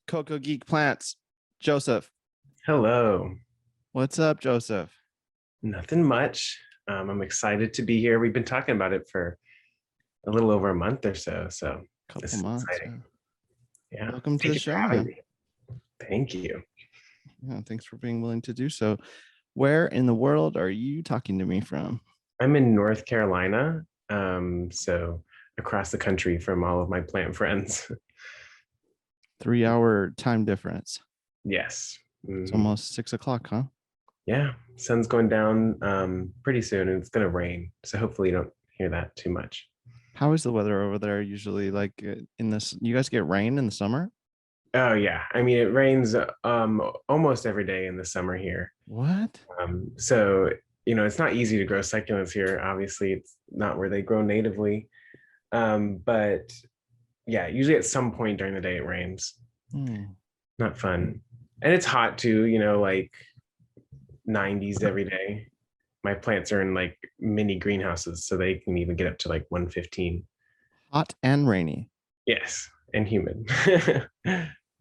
Coco Geek Plants. Joseph. Hello. What's up, Joseph? Nothing much. I'm excited to be here. We've been talking about it for a little over a month or so. So Couple this is months. exciting. Yeah. Yeah. Welcome to Thank the you for show, having man. me. Thank you. Yeah, thanks for being willing to do so. Where in the world are you talking to me from? I'm in North Carolina. So across the country from all of my plant friends. 3 hour time difference. Yes. It's Mhm. almost 6 o'clock, huh? Yeah. Sun's going down pretty soon and it's gonna rain. So hopefully you don't hear that too much. How is the weather over there usually like in this? You guys get rain in the summer? Oh yeah. I mean it rains almost every day in the summer here. What? So, it's not easy to grow succulents here. Obviously, it's not where they grow natively. But yeah, usually at some point during the day it rains. Hmm. Not fun. And it's hot too, like 90s every day. My plants are in like mini greenhouses, so they can even get up to like 115. Hot and rainy. Yes, and humid.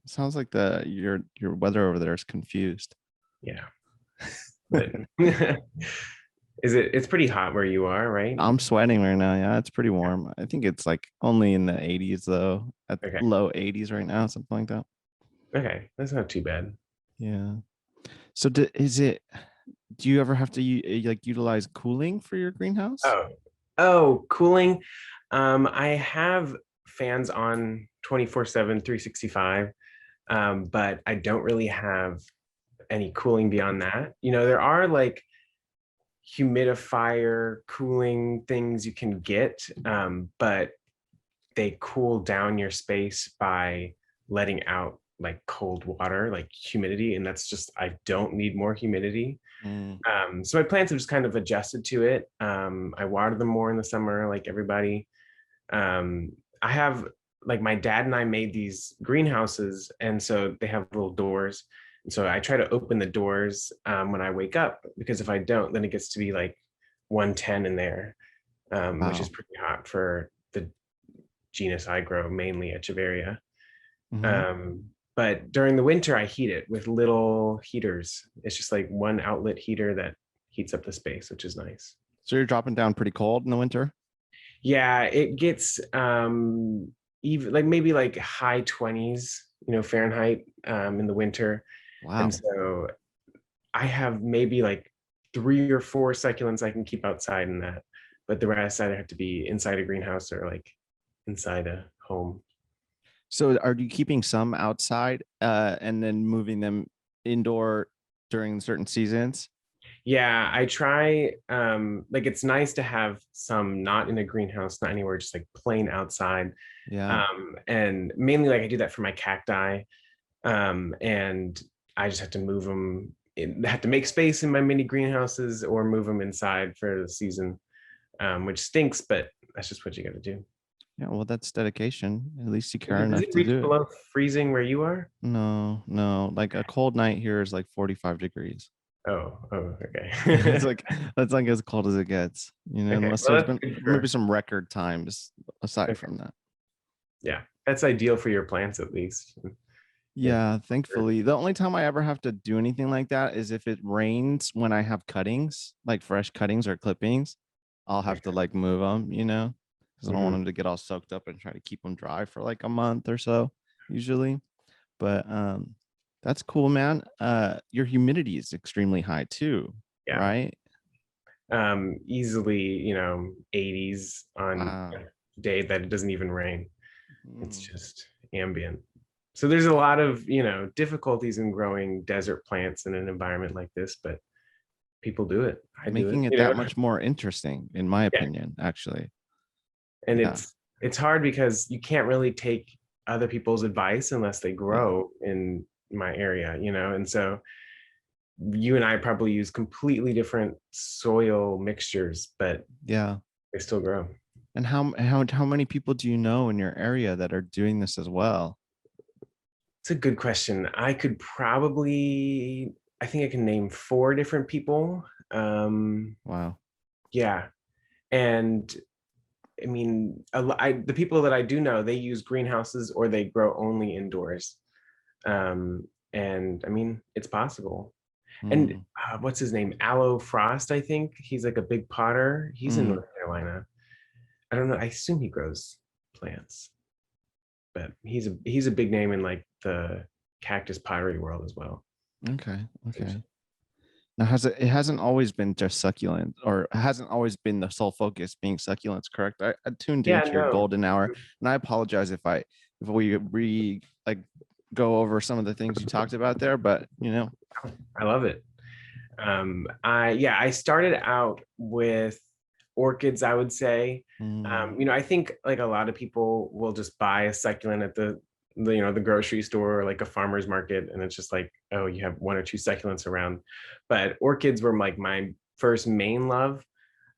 Sounds like your weather over there is confused. Yeah. But it's pretty hot where you are, right? I'm sweating right now. Yeah, it's pretty warm. I think it's like only in the 80s though, at Okay. low 80s right now, something like that. Okay. That's not too bad. Yeah. So do you ever have to like utilize cooling for your greenhouse? Oh, cooling. I have fans on 24/7, 365, but I don't really have any cooling beyond that. There are like humidifier cooling things you can get, but they cool down your space by letting out like cold water, like humidity. And that's just, I don't need more humidity. Mm. So my plants have just kind of adjusted to it. I water them more in the summer, like everybody. I have like my dad and I made these greenhouses, and so they have little doors. And so I try to open the doors when I wake up, because if I don't, then it gets to be like 110 in there, which is Wow. pretty hot for the genus I grow, mainly Echeveria. Hmm. But during the winter, I heat it with little heaters. It's just like one outlet heater that heats up the space, which is nice. So you're dropping down pretty cold in the winter? Yeah, it gets even like maybe like high 20s, Fahrenheit, in the winter. And Wow. so I have maybe like 3 or 4 succulents I can keep outside in that, but the rest either have to be inside a greenhouse or like inside a home. So are you keeping some outside and then moving them indoor during certain seasons? Yeah, I try, like it's nice to have some not in a greenhouse, not anywhere, just like plain outside. Yeah. And mainly like I do that for my cacti. And I just have to move them have to make space in my mini greenhouses or move them inside for the season, which stinks, but that's just what you got to do. Yeah, well, that's dedication. At least you care Does enough it to reach do it. below freezing where you are? No, no. Like a cold night here is like 45 degrees. Oh, It's okay. like that's like as cold as it gets, Okay, unless well, there's that's been good maybe for, some record times aside okay. from that. Yeah, that's ideal for your plants at least. Yeah. Yeah, thankfully. The only time I ever have to do anything like that is if it rains when I have cuttings, like fresh cuttings or clippings. I'll have to Okay. like move them, because I don't want Mhm. them to get all soaked up and try to keep them dry for like a month or so, usually. But that's cool, man. Your humidity is extremely high too, Yeah. right? Easily, 80s on a Wow. day that it doesn't even rain. It's Mm. just ambient. So there's a lot of, difficulties in growing desert plants in an environment like this, but people do it. I do Making it, it that much more interesting, in my Yeah. opinion, actually. And Yeah. it's hard because you can't really take other people's advice unless they Yeah. grow in my area, and so you and I probably use completely different soil mixtures, but Yeah. they still grow. And how many people do you know in your area that are doing this as well? It's a good question. I think I can name 4 different people. Wow. Yeah. And I mean, the people that I do know, they use greenhouses or they grow only indoors. And I mean, it's possible. And Mm, what's his name? Aloe Frost, I think. He's like a big potter. He's in mm. North Carolina. I don't know. I assume he grows plants, but he's a big name in like the cactus pottery world as well. Okay. Okay. Now, it hasn't always been just succulent, or it hasn't always been the sole focus being succulents, correct? I tuned Yeah, into your no, golden hour, and I apologize if we like go over some of the things you talked about there, but I love it. I started out with orchids, I would say. mm, I think like a lot of people will just buy a succulent at the grocery store or like a farmer's market, and it's just like, oh, you have one or two succulents around. But orchids were like my first main love.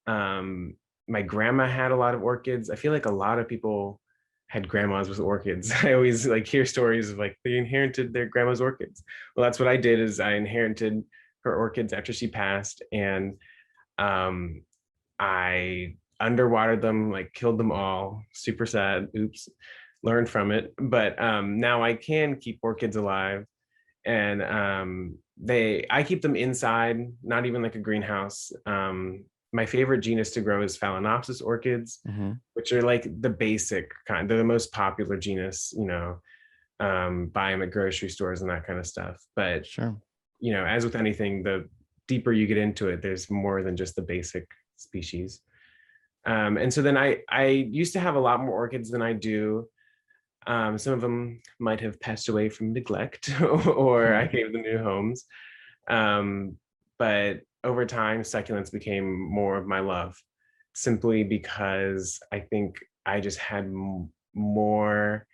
Um, my grandma had a lot of orchids. I feel like a lot of people had grandmas with orchids. I always like hear stories of like they inherited their grandma's orchids. Well, that's what I did is I inherited her orchids after she passed, and um, I underwatered them, like killed them all. Super sad. Oops. Learned from it, but now I can keep orchids alive, and I keep them inside, not even like a greenhouse. My favorite genus to grow is Phalaenopsis orchids, hmm. which are like the basic kind. They're the most popular genus, buy them at grocery stores and that kind of stuff. But Sure. as with anything, the deeper you get into it, there's more than just the basic species. And so then I used to have a lot more orchids than I do. Some of them might have passed away from neglect, or I gave them new homes. Um, but over time, succulents became more of my love, simply because I think I just had more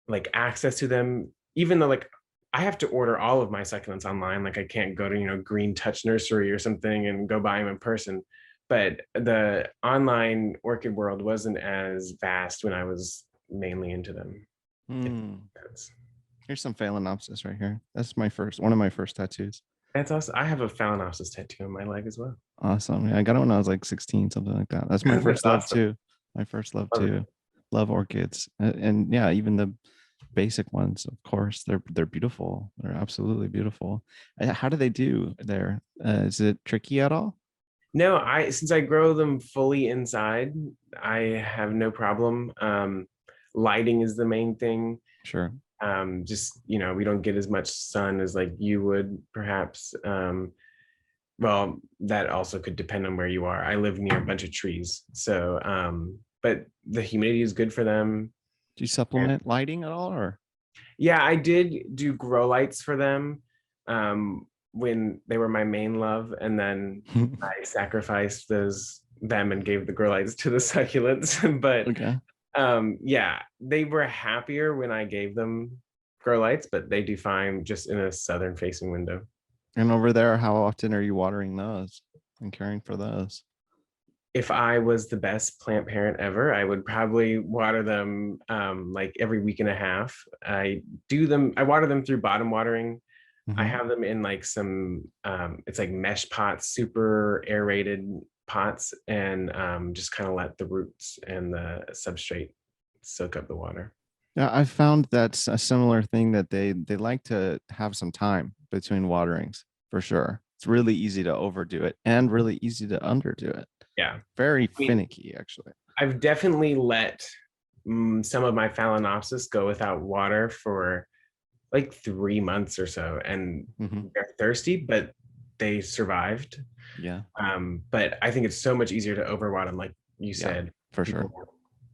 like access to them, even though like I have to order all of my succulents online. Like I can't go to, Green Touch Nursery or something and go buy them in person. But the online orchid world wasn't as vast when I was mainly into them. If Mm. that's Here's some Phalaenopsis right here. That's one of my first tattoos. that's awesome. I have a Phalaenopsis tattoo on my leg as well. Awesome. Yeah, I got it when I was like 16, something like that. That's my That's first love awesome. too. My first love Love it. too. Love orchids. And yeah, even the basic ones, of course, they're beautiful. They're absolutely beautiful. How do they do there? Is it tricky at all? No, since I grow them fully inside, I have no problem. Lighting is the main thing. Sure. Just we don't get as much sun as like you would perhaps. Well, that also could depend on where you are. I live near a bunch of trees, so but the humidity is good for them. Do you And supplement lighting at all, or? yeah, I did do grow lights for them when they were my main love, and then I sacrificed them and gave the grow lights to the succulents. But Okay. yeah, they were happier when I gave them grow lights, but they do fine just in a southern facing window. And over there, how often are you watering those and caring for those? If I was the best plant parent ever, I would probably water them like every week and a half. I water them through bottom watering. I Hmm. have them in like some it's like mesh pots, super aerated pots, and just kind of let the roots and the substrate soak up the water. Yeah, I found that's a similar thing that they like to have some time between waterings for sure. It's really easy to overdo it and really easy to underdo it. Yeah. Very I mean, finicky, actually. I've definitely let some of my Phalaenopsis go without water for like 3 months or so, and Hmm. they're thirsty, but they survived. Yeah, But I think it's so much easier to overwater them, like you yeah, said. for sure. People,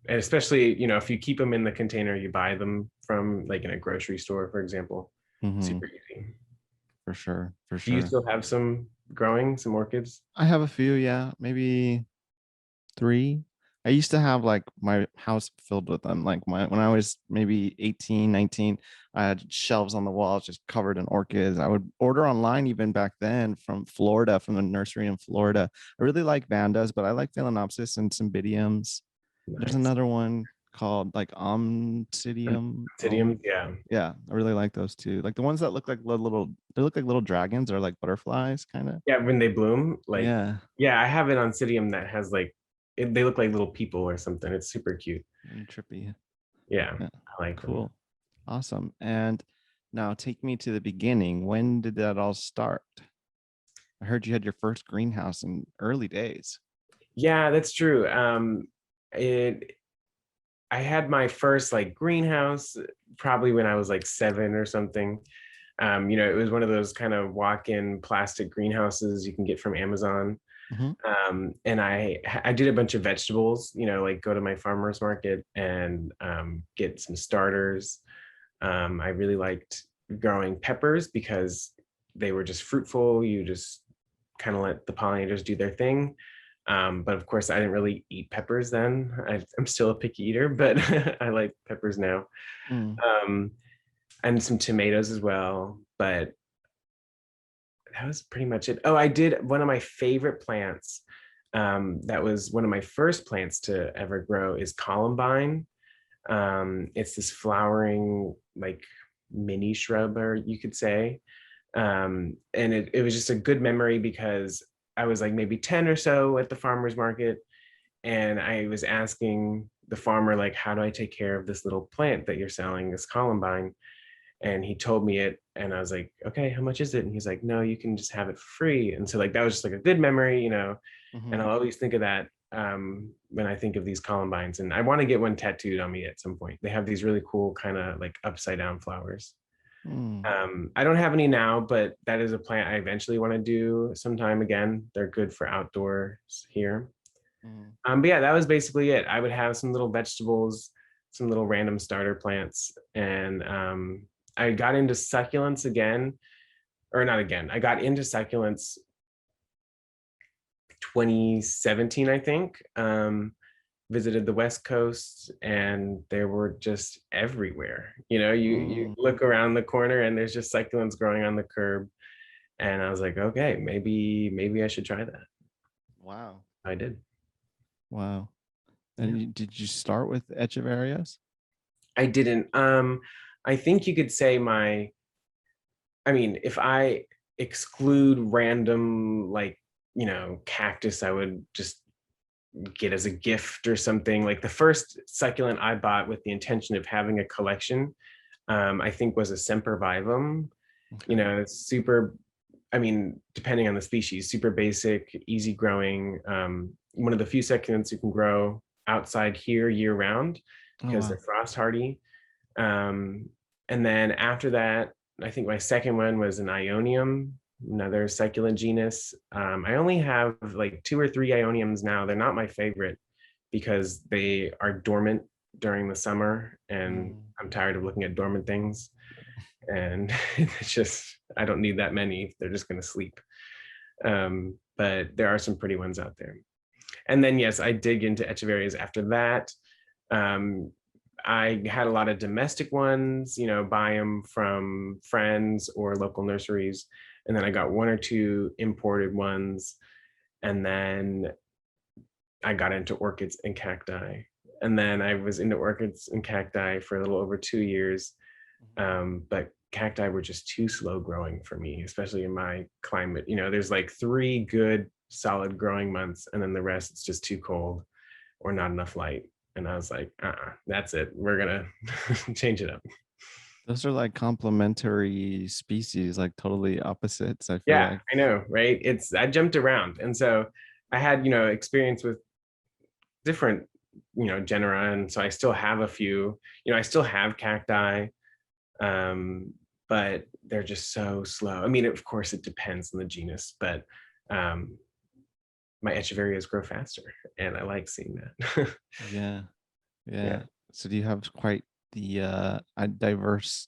and especially if you keep them in the container you buy them from, like in a grocery store, for example, Hmm. super easy. For sure, for Do you sure. still have some orchids? I have a few, yeah, maybe three. I used to have like my house filled with them. Like when I was maybe 18, 19, I had shelves on the walls just covered in orchids. I would order online even back then from Florida, from the nursery in Florida. I really like Vandas, but I like Phalaenopsis and Cymbidiums. There's Nice. another one called like Omcidium. Oncidiums, yeah. Yeah, I really like those too. Like the ones that look like they look like little dragons or like butterflies, kind of. Yeah, when they bloom, like, Yeah, yeah, I have an Oncidium that has like, they look like little people or something. It's super cute. very trippy. Yeah, Yeah, I like them. cool. Awesome. And now take me to the beginning. When did that all start? I heard you had your first greenhouse in early days. Yeah, that's true. It I had my first like greenhouse probably when I was like 7 or something. It was one of those kind of walk-in plastic greenhouses you can get from Amazon. Hmm. And I did a bunch of vegetables, like go to my farmer's market and get some starters. I really liked growing peppers because they were just fruitful. You just kind of let the pollinators do their thing. But of course, I didn't really eat peppers then. I'm still a picky eater, but I like peppers now. Mm. Um, and some tomatoes as well. But that was pretty much it. Oh, I did one of my favorite plants. That was one of my first plants to ever grow is columbine. It's this flowering like mini shrub, or you could say. And it was just a good memory because I was like maybe 10 or so at the farmer's market, and I was asking the farmer, like, how do I take care of this little plant that you're selling, this columbine? And he told me it, and I was like, okay, how much is it? And he's like, no, you can just have it for free. And so like that was just like a good memory, and Hmm. I'll always think of that when I think of these columbines. And I want to get one tattooed on me at some point. They have these really cool kind of like upside down flowers. Mm. I don't have any now, but that is a plant I eventually want to do sometime again. They're good for outdoors here. Mm. But yeah, that was basically it. I would have some little vegetables, some little random starter plants, and I got into succulents again, or not again. I got into succulents 2017, I think. Visited the West Coast, and they were just everywhere. You Mm. look around the corner, and there's just succulents growing on the curb, and I was like, okay, maybe I should try that. Wow. I did. Wow. Yeah. And did you start with Echeverias? I didn't. I think you could say I mean, if I exclude random like, cactus I would just get as a gift or something. Like the first succulent I bought with the intention of having a collection, I think was a sempervivum. Okay. It's super, I mean, depending on the species, super basic, easy growing. One of the few succulents you can grow outside here year round Oh because they're wow. frost hardy. Um, and then after that, I think my second one was an Ionium, another succulent genus. I only have like 2 or 3 Ioniums now. They're not my favorite because they are dormant during the summer, and Mm. I'm tired of looking at dormant things. And it's just, I don't need that many. They're just going to sleep. But there are some pretty ones out there. And then, yes, I dig into Echeverias after that. Um, I had a lot of domestic ones, buy them from friends or local nurseries. And then I got 1 or 2 imported ones. And then I got into orchids and cacti. And then I was into orchids and cacti for a little over 2 years. But cacti were just too slow growing for me, especially in my climate. There's like 3 good solid growing months, and then the rest it's just too cold or not enough light. And I was like, that's it. We're gonna change it up. Those are like complementary species, like totally opposites, I feel Yeah, like. I know, right? I jumped around. And so I had, experience with different, genera. And so I still have a few, I still have cacti, um, but they're just so slow. I mean, of course, it depends on the genus, but um, my echeverias grow faster, and I like seeing that. Yeah. Yeah. Yeah. So do you have quite the a diverse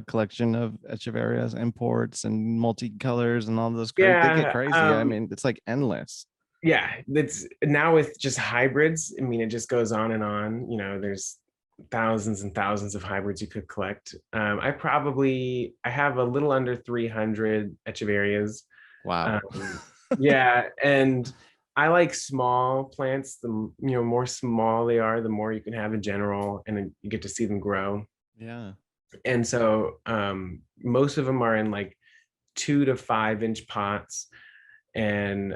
collection of Echeverias imports and multicolors and all those crazy, they get Yeah. crazy. I mean, it's like endless. Yeah. That's now with just hybrids. I mean, it just goes on and on. There's thousands and thousands of hybrids you could collect. I have a little under 300 echeverias. Wow. Um, yeah, and I like small plants. The more small they are, the more you can have in general, and then you get to see them grow. Yeah. And so most of them are in like 2 to 5 inch pots, and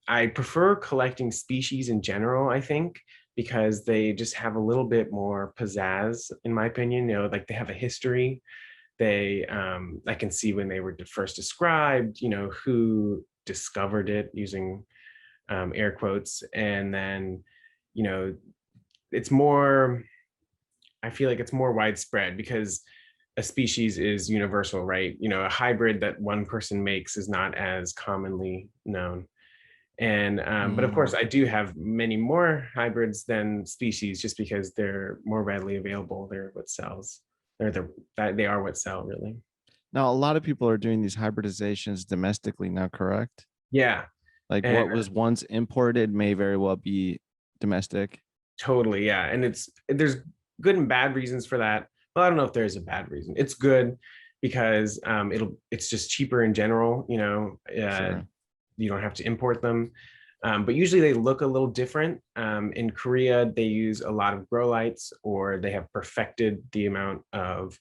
I prefer collecting species in general, I think, because they just have a little bit more pizzazz, in my opinion. Like they have a history. I can see when they were first described, who discovered it, using air quotes. And then, you know, it's more, I feel like it's more widespread because a species is universal, right? A hybrid that one person makes is not as commonly known. And but of course, Mm. I do have many more hybrids than species, just because they're more readily available. They're what sells. They are what sell, really. Now, a lot of people are doing these hybridizations domestically now, correct? Yeah, Like and what was once imported may very well be domestic. totally, yeah. And there's good and bad reasons for that. Well, I don't know if there's a bad reason. It's good because it's just cheaper in general. Sure. You don't have to import them. But usually they look a little different. In Korea, they use a lot of grow lights, or they have perfected the amount of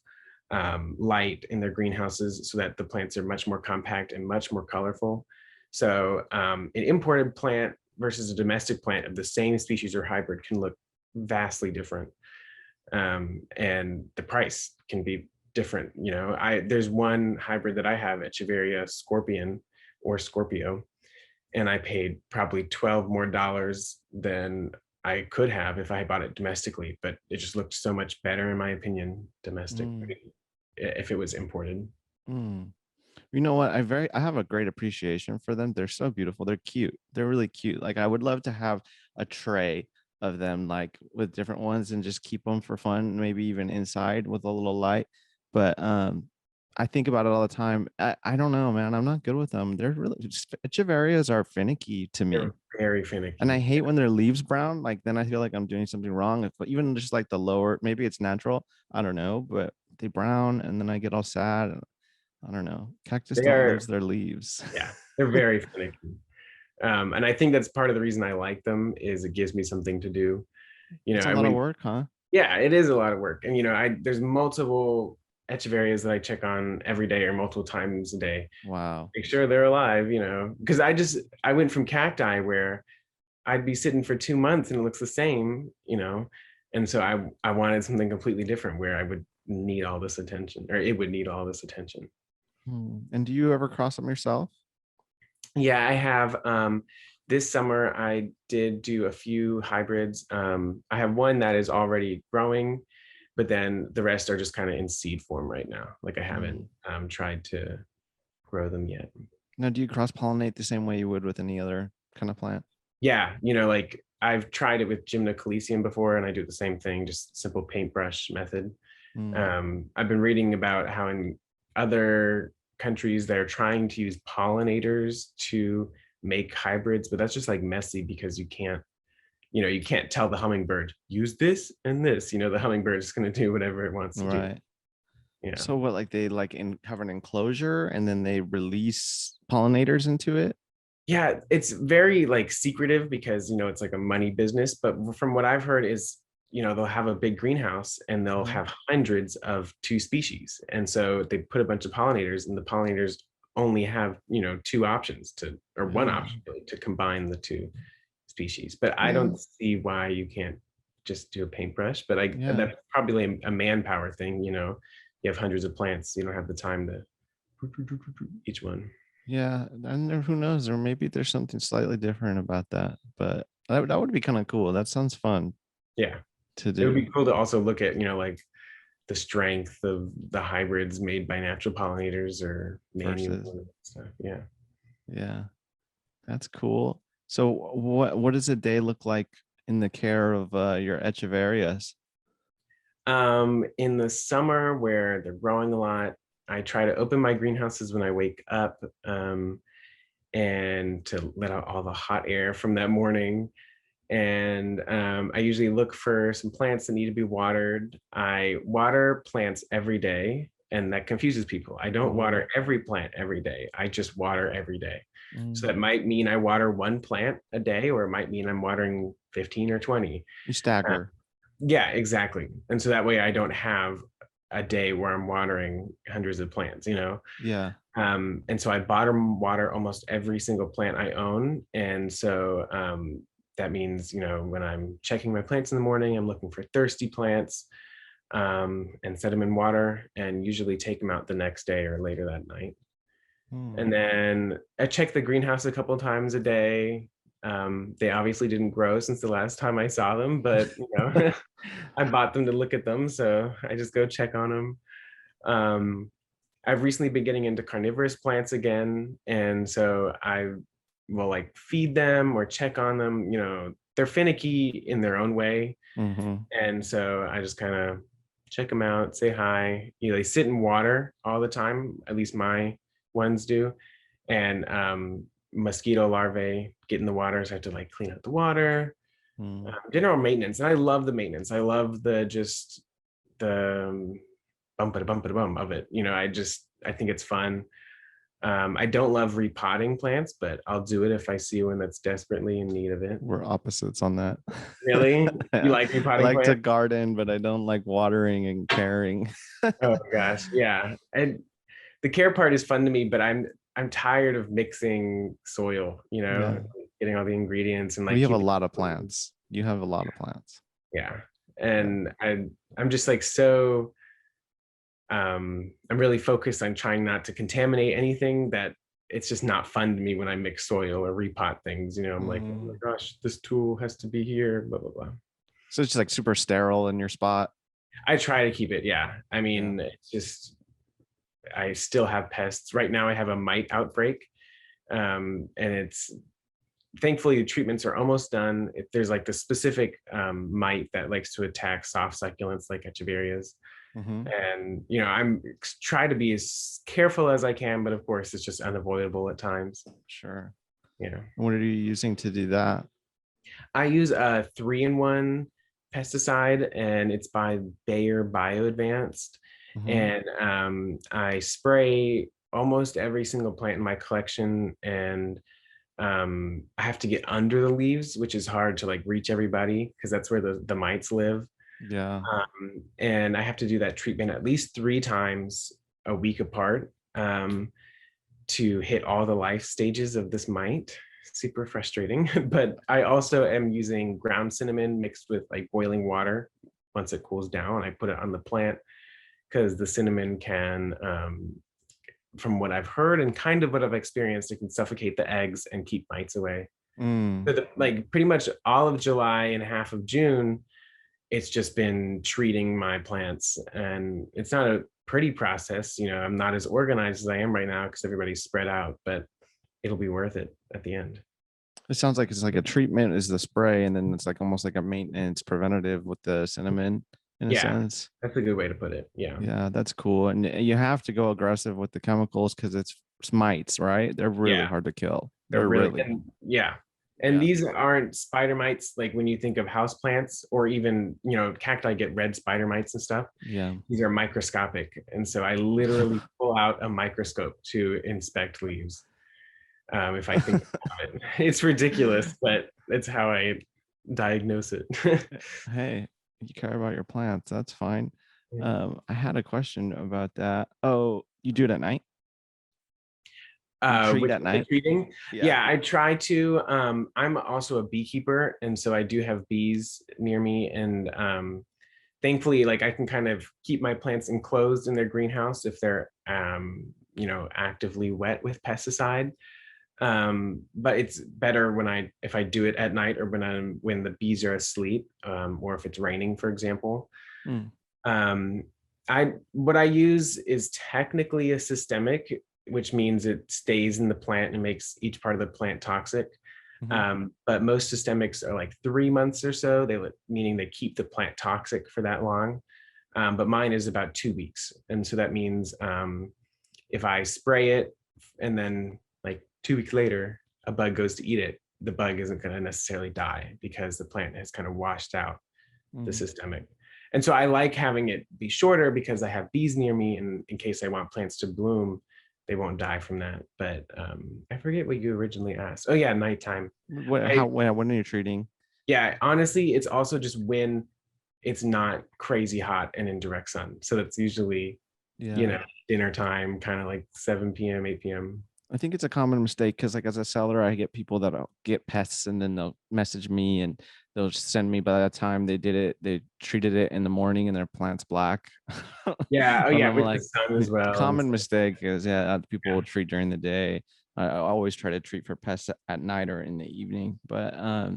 light in their greenhouses so that the plants are much more compact and much more colorful. So an imported plant versus a domestic plant of the same species or hybrid can look vastly different. And the price can be different. There's one hybrid that I have, Echeveria Scorpion, or Scorpio, and I paid probably 12 more dollars than I could have if I bought it domestically, but it just looked so much better, in my opinion, domestic, Mm, if it was imported. mm. You know what? I have a great appreciation for them. They're so beautiful. They're cute. They're really cute. Like I would love to have a tray of them, like with different ones, and just keep them for fun, maybe even inside with a little light. But I think about it all the time. I don't know, man. I'm not good with them. They're really Echeverias are finicky to They're me. very And I finicky. hate when their leaves brown. Like then I feel like I'm doing something wrong. If even just like the lower, maybe it's natural. I don't know, but they brown and then I get all sad. I don't know. Cactus They don't lose are, their leaves. yeah, they're very finicky. And I think that's part of the reason I like them, is it gives me something to do. It's a I lot of went, work, huh? yeah, it is a lot of work. And there's multiple echeverias that I check on every day or multiple times a day. Wow. Make sure they're alive, because I went from cacti where I'd be sitting for 2 months and it looks the same, and so I wanted something completely different where I would need all this attention, or it would need all this attention. And do you ever cross them yourself? Yeah, I have. This summer I did do a few hybrids. I have one that is already growing, but then the rest are just kind of in seed form right now. Like I haven't Mm. tried to grow them yet. Now, do you cross pollinate the same way you would with any other kind of plant? Yeah, like I've tried it with Gymna Calicium before, and I do the same thing, just simple paintbrush method. Mm. I've been reading about how in other countries they're trying to use pollinators to make hybrids, but that's just like messy because you can't tell the hummingbird use this and this. The hummingbird is going to do whatever it wants to do. Right. Yeah. So what, like they like cover an enclosure and then they release pollinators into it? Yeah, it's very like secretive because it's like a money business, but from what I've heard is they'll have a big greenhouse and they'll Uh-huh. have hundreds of two species, and so they put a bunch of pollinators, and the pollinators only have two options to, or one Yeah. option really, to combine the two species. But I Yeah. don't see why you can't just do a paintbrush, but Yeah. that's probably a manpower thing. You have hundreds of plants, you don't have the time to each one. Yeah, and who knows? Or maybe there's something slightly different about that. But that would be kind of cool. That sounds fun Yeah, to it would do be cool to also look at like the strength of the hybrids made by natural pollinators or manual versus. stuff. Yeah. Yeah, that's cool. So what does a day look like in the care of your echeverias? In the summer where they're growing a lot, I try to open my greenhouses when I wake up, and to let out all the hot air from that morning. And I usually look for some plants that need to be watered. I water plants every day, and that confuses people. I don't Mm, water every plant every day. I just water every day. So mm. that might mean I water one plant a day, or it might mean I'm watering 15 or 20. You Uh, stagger. yeah, exactly. And so that way I don't have a day where I'm watering hundreds of plants. Yeah. And so I bottom water almost every single plant I own. And so that means, when I'm checking my plants in the morning, I'm looking for thirsty plants, and set them in water, and usually take them out the next day or later that night. Hmm. And then I check the greenhouse a couple times a day. They obviously didn't grow since the last time I saw them, but I bought them to look at them, so I just go check on them. Um, I've recently been getting into carnivorous plants again, and so I will like feed them or check on them. They're finicky in their own way, Hmm. and so I just kind of check them out, say hi. They sit in water all the time. At least my ones do, and mosquito larvae get in the water, so I have to like clean out the water. Hmm. General maintenance, and I love the maintenance. I love the bump it bump it bum of it. I think it's fun. I don't love repotting plants, but I'll do it if I see one that's desperately in need of it. We're opposites on that. Really? You Yeah. like I repotting like to plants? garden, but I don't like watering and caring. Oh gosh, yeah. And the care part is fun to me, but I'm tired of mixing soil, Yeah. getting all the ingredients and We like have a keeping. lot of plants. You have a lot of plants. Yeah. Yeah. And I'm just like so I'm really focused on trying not to contaminate anything, that it's just not fun to me when I mix soil or repot things. I'm like, oh my Mhm. gosh, this tool has to be here, blah blah blah. So it's just like super sterile in your spot. I try to keep it, yeah. I Yeah. mean, it's just I still have pests. Right now I have a mite outbreak. And it's thankfully the treatments are almost done. There's like the specific mite that likes to attack soft succulents like echeverias. Hmm. And I'm try to be as careful as I can, but of course it's just unavoidable at times. Sure. you know What are you using to do that? I use a 3-in-1 pesticide, and it's by Bayer Bio Advanced. Hmm. And I spray almost every single plant in my collection, and I have to get under the leaves, which is hard to like reach everybody because that's where the mites live. Yeah. And I have to do that treatment at least 3 times a week apart, to hit all the life stages of this mite. Super frustrating. But I also am using ground cinnamon mixed with like boiling water. Once it cools down, I put it on the plant because the cinnamon can, from what I've heard and kind of what I've experienced, it can suffocate the eggs and keep mites away. Mm. So like pretty much all of July and half of June, it's just been treating my plants, and it's not a pretty process. I'm not as organized as I am right now because everybody's spread out, but it'll be worth it at the end. It sounds like it's like a treatment is the spray, and then it's like almost like a maintenance preventative with the cinnamon in a Yeah, sense. that's a good way to put it. Yeah. Yeah, that's cool. And you have to go aggressive with the chemicals because it's mites, right? They're really Yeah, hard to kill. they're They're really, really, and yeah. And yeah. these aren't spider mites like when you think of house plants, or even, cacti get red spider mites and stuff. Yeah. These are microscopic. And so I literally pull out a microscope to inspect leaves. If I think about it, it's ridiculous, but it's how I diagnose it. Hey, you care about your plants. That's fine. Yeah. I had a question about that. Oh, you do it at night? You treat With at the night? treating, Yeah. yeah, I try to. I'm also a beekeeper, and so I do have bees near me, and thankfully, like I can kind of keep my plants enclosed in their greenhouse if they're actively wet with pesticide. But it's better if I do it at night, or when the bees are asleep, or if it's raining, for example. Mm. Um, what I use is technically a systemic, which means it stays in the plant and makes each part of the plant toxic. Hmm. But most systemics are like 3 months or so. Meaning they keep the plant toxic for that long. But mine is about 2 weeks, and so that means if I spray it and then like 2 weeks later a bug goes to eat it, the bug isn't going to necessarily die because the plant has kind of washed out the Mm. systemic. And so I like having it be shorter because I have bees near me, and in case I want plants to bloom, they won't die from that. But I forget what you originally asked. Oh yeah, nighttime. What? I How? When are you treating? Yeah, honestly, it's also just when it's not crazy hot and in direct sun. So that's usually, Yeah. dinner time, kind of like 7 p.m., 8 p.m. I think it's a common mistake because, like, as a seller, I get people that get pests and then they'll message me and they'll just send me. By that time they did it, they treated it in the morning and their plant's black. Yeah. Oh And yeah, I'm with the like, sun as well and common stuff. mistake is, yeah, people will Yeah. treat during the day. I always try to treat for pests at night or in the evening. But I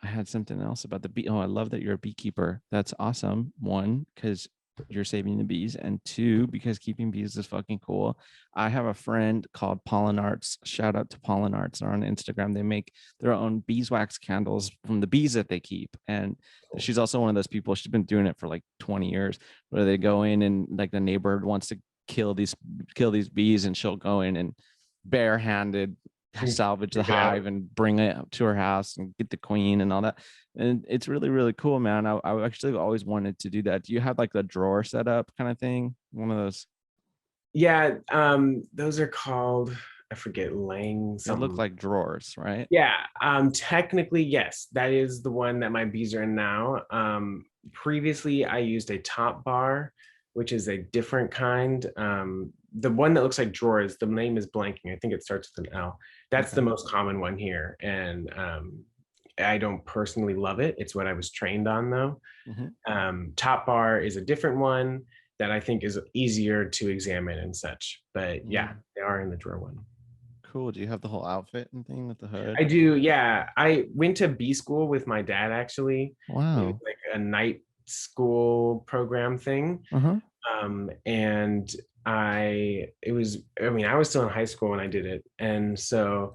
had something else about the bee. Oh, I love that you're a beekeeper. That's awesome. One, because you're saving the bees, and two, because keeping bees is fucking cool. I have a friend called Pollen Arts. Shout out to Pollen Arts. They're on Instagram. They make their own beeswax candles from the bees that they keep. And Cool. she's also one of those people. She's been doing it for like 20 years, where they go in and like the neighbor wants to kill these bees, and she'll go in and barehanded Mm, salvage the Check it out. hive and bring it up to her house and get the queen and all that. And it's really, really cool, man. I actually always wanted to do that. Do you have like the drawer set up kind of thing? One of those, Yeah, those are called, I forget, Lang they look something. like drawers, right? Yeah, technically, yes, that is the one that my bees are in now. Previously, I used a top bar, which is a different kind. The one that looks like drawers, the name is blanking. I think it starts with an L. That's the Okay. most common one here, and I don't personally love it. It's what I was trained on, though. Hmm. Top bar is a different one that I think is easier to examine and such. But yeah, Mm, they are in the drawer one. cool. Do you have the whole outfit and thing with the hood? I do, yeah. I went to B school with my dad actually. It was Wow. like a night school program thing. Uh-huh. And it was, I mean, I was still in high school when I did it. And so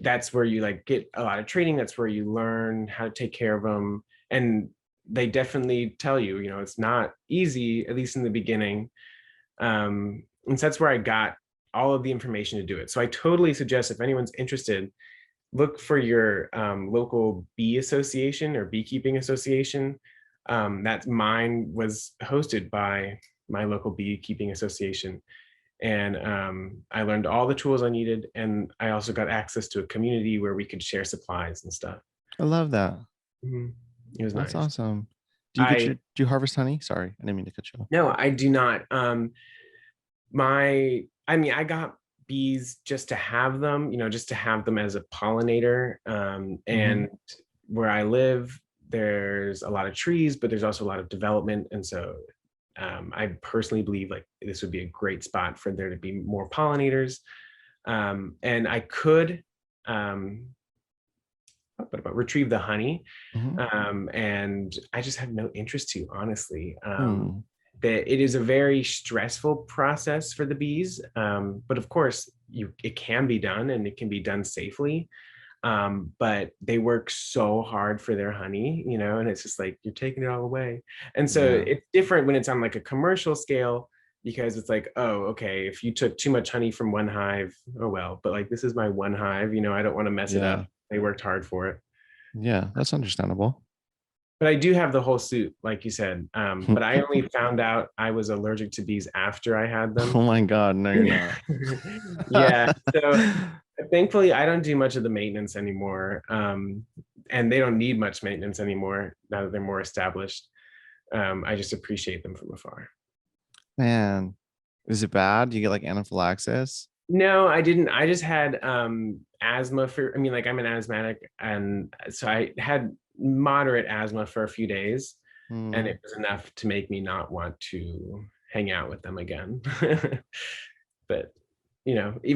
that's where you like get a lot of training. That's where you learn how to take care of them. And they definitely tell you, it's not easy, at least in the beginning. And so that's where I got all of the information to do it. So I totally suggest if anyone's interested, look for your local bee association or beekeeping association. That mine was hosted by my local beekeeping association. And I learned all the tools I needed. And I also got access to a community where we could share supplies and stuff. I love that. Mhm. It was That's nice. awesome. I Do you harvest honey? Sorry, I didn't mean to cut you off. No, I do not. I mean, I got bees just to have them, just to have them as a pollinator. Mm-hmm. And where I live, there's a lot of trees, but there's also a lot of development. And so I personally believe like this would be a great spot for there to be more pollinators. And I could um, retrieve the honey. Mm-hmm. And I just have no interest to, honestly. Hmm. That it is a very stressful process for the bees. But of course, it can be done and it can be done safely. But they work so hard for their honey, and it's just like you're taking it all away. And so Yeah. it's different when it's on like a commercial scale because it's like, oh, okay, if you took too much honey from one hive, oh well, but like this is my one hive, I don't want to mess it up. Yeah. They worked hard for it. Yeah. That's understandable. But I do have the whole suit, like you said. But I only found out I was allergic to bees after I had them. Oh my God. No, you're not. Yeah. So thankfully, I don't do much of the maintenance anymore. And they don't need much maintenance anymore now that they're more established. I just appreciate them from afar. Man, is it bad? Do you get like anaphylaxis? No, I didn't. I just had asthma for, I mean, like I'm an asthmatic. And so I had moderate asthma for a few days. And Hmm. it was enough to make me not want to hang out with them again. But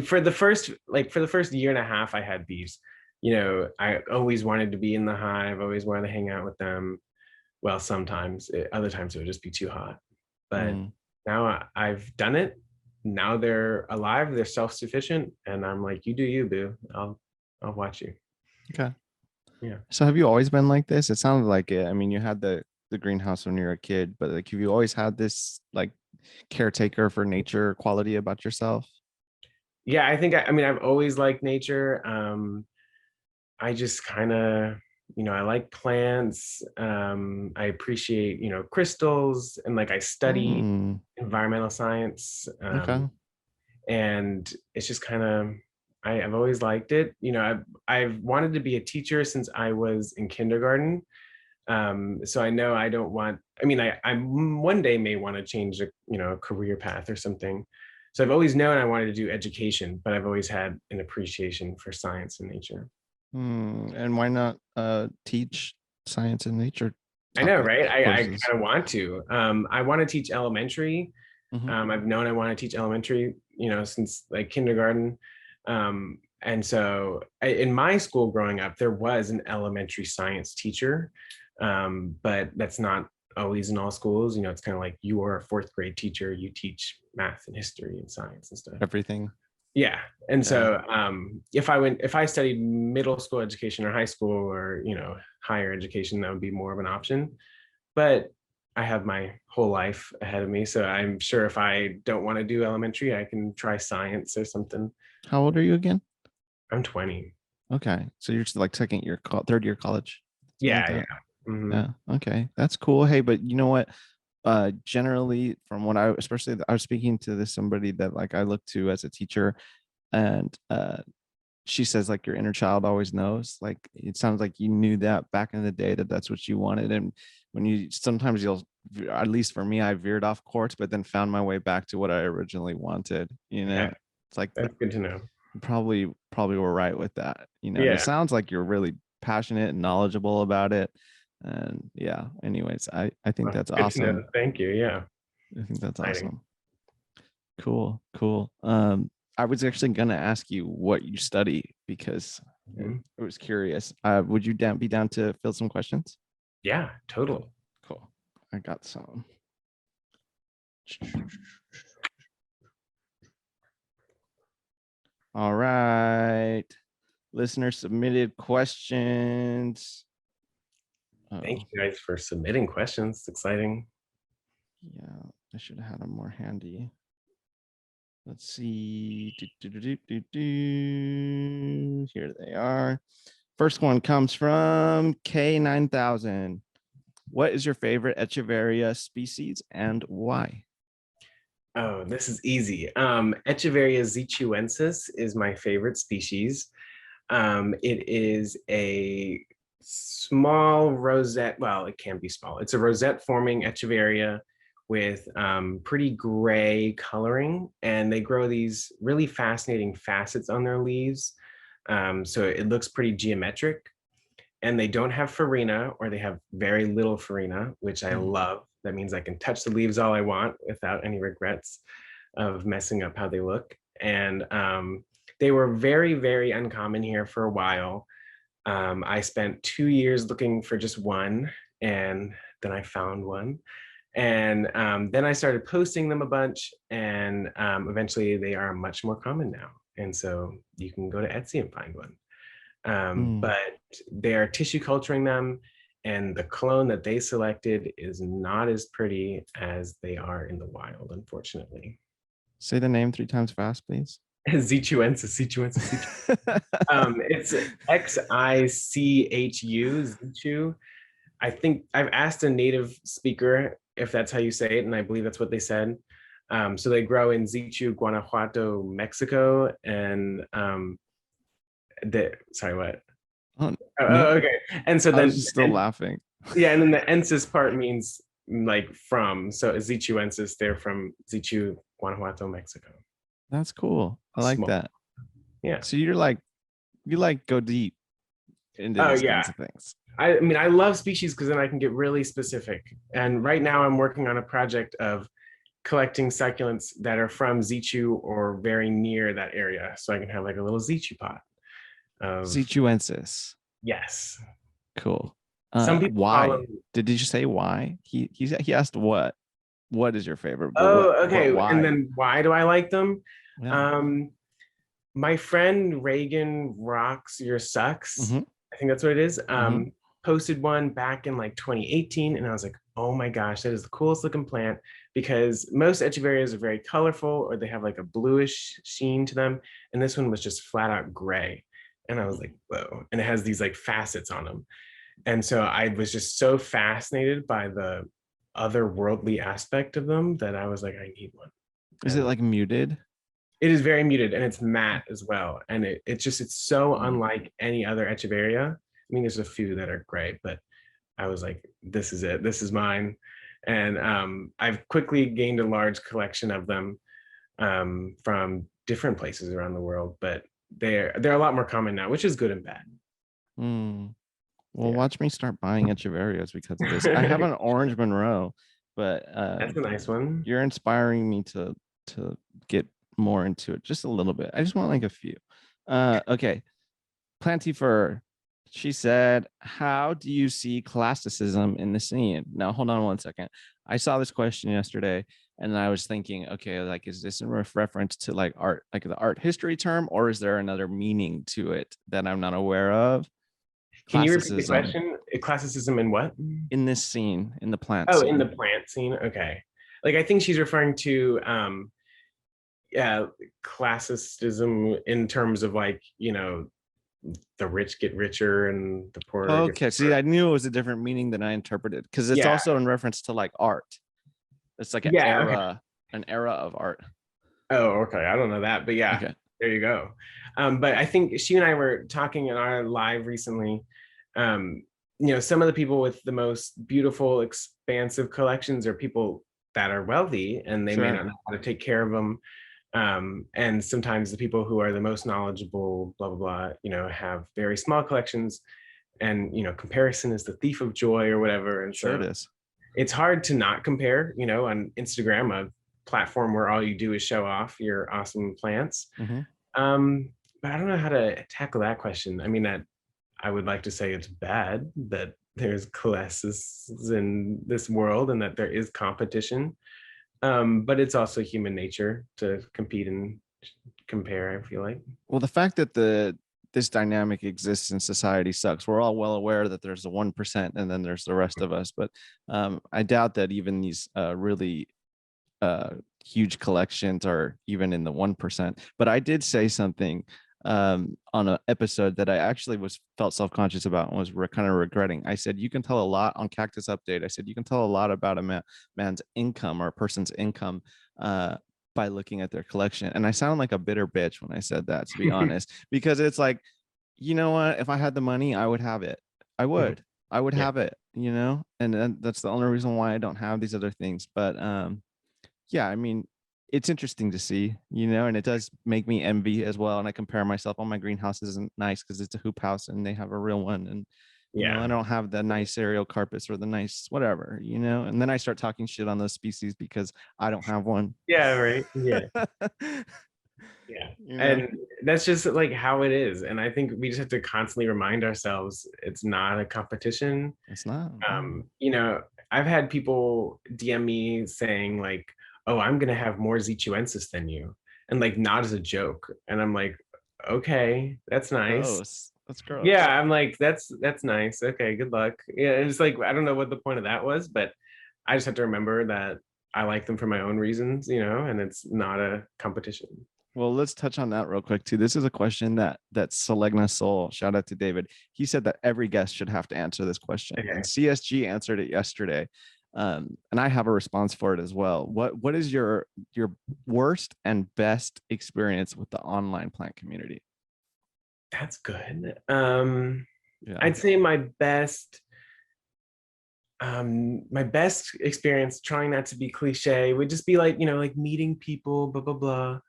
for the first year and a half I had bees, I always wanted to be in the hive, always wanted to hang out with them. Well, sometimes other times it would just be too hot, but Hmm. now I've done it. Now they're alive, they're self-sufficient, and I'm like, you do you, boo. I'll watch you. Okay. Yeah. So have you always been like this? It sounded like it. I mean, you had the greenhouse when you were a kid, but like have you always had this like caretaker for nature quality about yourself? Yeah, I mean, I've always liked nature. I just kind of, I like plants. I appreciate, crystals, and like I study Hmm. environmental science. Okay. And it's just kind of, I've always liked it. I've wanted to be a teacher since I was in kindergarten. So I know I don't want, I mean, I one day may want to change a career path or something. So I've always known I wanted to do education, but I've always had an appreciation for science and nature. And why not teach science and nature I know, topic right? I courses? kind of want to. I want to teach elementary. Hmm. I've known I want to teach elementary, since like kindergarten. And so in my school growing up, there was an elementary science teacher, but that's not always in all schools. It's kind of like you are a fourth grade teacher, you teach math and history and science and stuff. Everything. Yeah. And Yeah. so if I studied middle school education or high school or, higher education, that would be more of an option. But I have my whole life ahead of me. So I'm sure if I don't want to do elementary, I can try science or something. How old are you again? I'm 20. Okay, so you're just like second year, third year college, something like Yeah, that. yeah. Hmm. Yeah. Okay, that's cool. Hey, but you know what? Generally, from what especially I was speaking to this somebody that like I look to as a teacher, and she says like your inner child always knows. Like it sounds like you knew that back in the day that that's what you wanted, and when you sometimes you'll, at least for me, I veered off course, but then found my way back to what I originally wanted. Okay. It's like That's good to know. probably were right with that, and it Yeah. sounds like you're really passionate and knowledgeable about it. And yeah, anyways, I think Well, that's good to know. awesome. Thank you. Yeah. I think that's Exciting. awesome. Cool. I was actually gonna ask you what you study because Mhm. I was curious. Would you be down to fill some questions? Yeah, totally. Cool. I got some. All right. Listener submitted questions. Thank Oh, you guys for submitting questions. It's exciting. yeah. I should have had them more handy. Let's see. Here they are. First one comes from K9000. What is your favorite Echeveria species and why? Oh, this is easy. Echeveria zechuensis is my favorite species. It is a small rosette. Well, it can be small. It's a rosette forming Echeveria with pretty gray coloring, and they grow these really fascinating facets on their leaves. So it looks pretty geometric, and they don't have farina, or they have very little farina, which I Mm. love. That means I can touch the leaves all I want without any regrets of messing up how they look. And they were very, very uncommon here for a while. I spent 2 years looking for just one, and then I found one. And then I started posting them a bunch, and eventually they are much more common now. And so you can go to Etsy and find one. Mm. But they're tissue culturing them, and the clone that they selected is not as pretty as they are in the wild, unfortunately. Say the name 3 times fast, please. Zichuensis, Zichuensis, Zichu. It's Xichu, Zichu. I think I've asked a native speaker if that's how you say it, and I believe that's what they said. So they grow in Zichu, Guanajuato, Mexico, and sorry, what? Oh, Oh, no, okay. And so I was then, just still laughing. yeah, and then the ensis part means like from. So Zichuensis, they're from Zichu, Guanajuato, Mexico. That's cool. I like Small. that. Yeah. So you like go deep into Oh these yeah. kinds of things. I mean, I love species because then I can get really specific. And right now I'm working on a project of collecting succulents that are from Zichu or very near that area. So I can have like a little Zichu pot of, Zichuensis. yes. Cool. Some people call Why? them, Did you say why? He asked what? What is your favorite? But oh, but okay. And why? then why do I like them? Yeah. Um, my friend Reagan Rocks Your Sucks, Mm-hmm. I think that's what it is, Mm-hmm. posted one back in like 2018. And I was like, oh my gosh, that is the coolest looking plant, because most echeverias are very colorful or they have like a bluish sheen to them. And this one was just flat out gray. And I was like, whoa. And it has these like facets on them. And so I was just so fascinated by the otherworldly aspect of them that I was like, I need one. Is it And like muted? it is very muted, and it's matte as well. And it's so Mm. unlike any other Echeveria. I mean, there's a few that are great, but I was like, this is it. This is mine. And I've quickly gained a large collection of them. from different places around the world, but they're a lot more common now, which is good and bad. Mm. Well, Yeah. watch me start buying Echeverrios because of this. I have an orange Monroe, but That's a nice one. you're inspiring me to get more into it just a little bit. I just want like a few. Okay. Planty Fur. She said, "How do you see classicism in the scene?" Now, hold on one second. I saw this question yesterday, and I was thinking, okay, like, is this in reference to like art, like the art history term, or is there another meaning to it that I'm not aware of? Can you repeat the Classicism question? Classicism in what? in this scene, in the plant Oh, in the scene. plant scene. Okay. Like I think she's referring to yeah, classicism in terms of like, the rich get richer and the poor get Okay, see, poorer. I knew it was a different meaning than I interpreted because it's Yeah. also in reference to like art. It's like Yeah. Okay. an era of art. Oh, okay. I don't know that, but yeah, Okay, there you go. But I think she and I were talking in our live recently. Um, some of the people with the most beautiful, expansive collections are people that are wealthy and they may not sure. know how to take care of them. And sometimes the people who are the most knowledgeable, blah, blah, blah, have very small collections. And, comparison is the thief of joy or whatever. And Sure it so is. it's hard to not compare, on Instagram, a platform where all you do is show off your awesome plants. Mhm. Um, but I don't know how to tackle that question. I mean, that I would like to say it's bad that there's classes in this world and that there is competition. But it's also human nature to compete and compare, I feel like. Well, the fact that this dynamic exists in society sucks. We're all well aware that there's the 1% and then there's the rest of us, but I doubt that even these really uh, huge collections are even in the 1%. But I did say something on an episode that I actually felt self-conscious about and was kind of regretting. I said, you can tell a lot on Cactus Update. I said, you can tell a lot about a man's income or a person's income uh, by looking at their collection. And I sound like a bitter bitch when I said that, to be honest, because it's like, you know what? If I had the money, I would have it. I Mhm. would. I would Yeah. have it, and then that's the only reason why I don't have these other things. But yeah, I mean, it's interesting to see, and it does make me envy as well. And I compare myself. Oh, my greenhouse isn't nice because it's a hoop house and they have a real one. And, I Yeah. don't have the nice aerial carpets or the nice whatever, and then I start talking shit on those species because I don't have one. Yeah. Right. Yeah. Yeah. you know, And that's just like how it is. And I think we just have to constantly remind ourselves it's not a competition. it's not. Um, you know, I've had people DM me saying like, "Oh, I'm gonna have more Zituensis than you," and like not as a joke. And I'm like, "Okay, that's nice." Gross. That's gross. Yeah, I'm like, "That's nice. Okay, good luck." Yeah, it's like I don't know what the point of that was, but I just have to remember that I like them for my own reasons, and it's not a competition. Well, let's touch on that real quick too. This is a question that Selegna Soul, shout out to David. He said that every guest should have to answer this question, and Okay. CSG answered it yesterday, and I have a response for it as well. What is your worst and best experience with the online plant community? That's good. Yeah, I'd say my best experience, trying not to be cliche, would just be like, like meeting people, blah, blah, blah.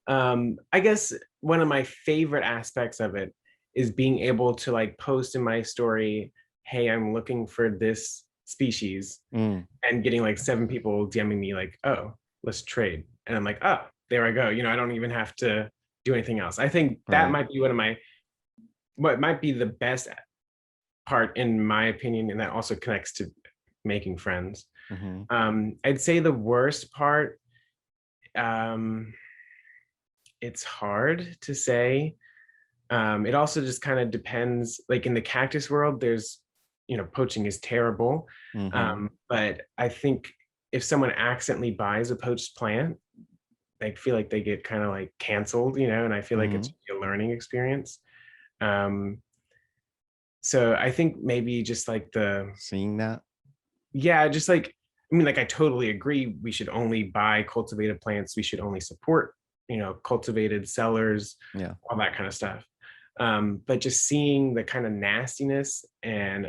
I guess one of my favorite aspects of it is being able to like post in my story, hey, I'm looking for this species, mm, and getting like 7 people DMing me like, oh, let's trade. And I'm like, oh, there I go. I don't even have to do anything else. I think that right. might be what might be the best part in my opinion, and that also connects to making friends. Mm-hmm. I'd say the worst part, um, it's hard to say. It also just kind of depends. Like in the cactus world, there's, poaching is terrible. Mm-hmm. But I think if someone accidentally buys a poached plant, they feel like they get kind of like canceled, and I feel like Mm-hmm. it's a learning experience. Um, so I think maybe just like Seeing that. yeah, just like, I mean, like I totally agree. We should only buy cultivated plants. We should only support, cultivated sellers, Yeah. all that kind of stuff. But just seeing the kind of nastiness, and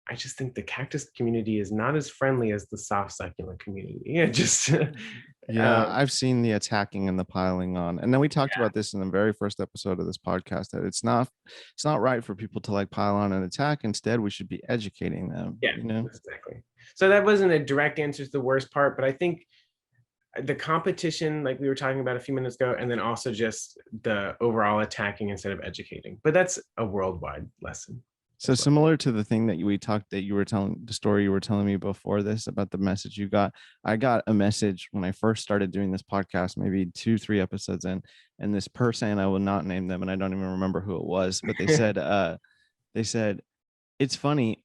I just think the cactus community is not as friendly as the soft succulent community. Yeah, just Yeah, I've seen the attacking and the piling on. And then we talked about this in the very first episode of this podcast that it's not right for people to like pile on and attack. Instead, we should be educating them, Yeah, you know? exactly. So that wasn't a direct answer to the worst part, but I think the competition, like we were talking about a few minutes ago, and then also just the overall attacking instead of educating. But that's a worldwide lesson So as well. similar to the thing that we talked that you were telling the story you were telling me before this about the message you got. I got a message when I first started doing this podcast, maybe 2, 3 episodes in, and this person, I will not name them, and I don't even remember who it was, but they said, it's funny.